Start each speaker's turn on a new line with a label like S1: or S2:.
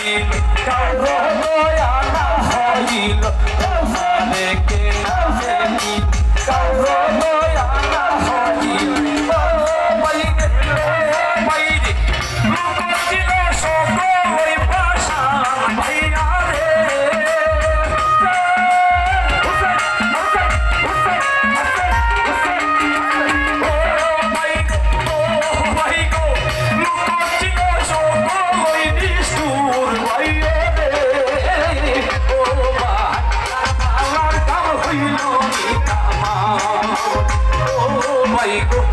S1: হইল কারো দয়া না হইল জানে কে আসেনি কারো দয়া না হইল বাইরে বাইরে লোক ছিল সকলই ভাষা ভাইয়া রে Go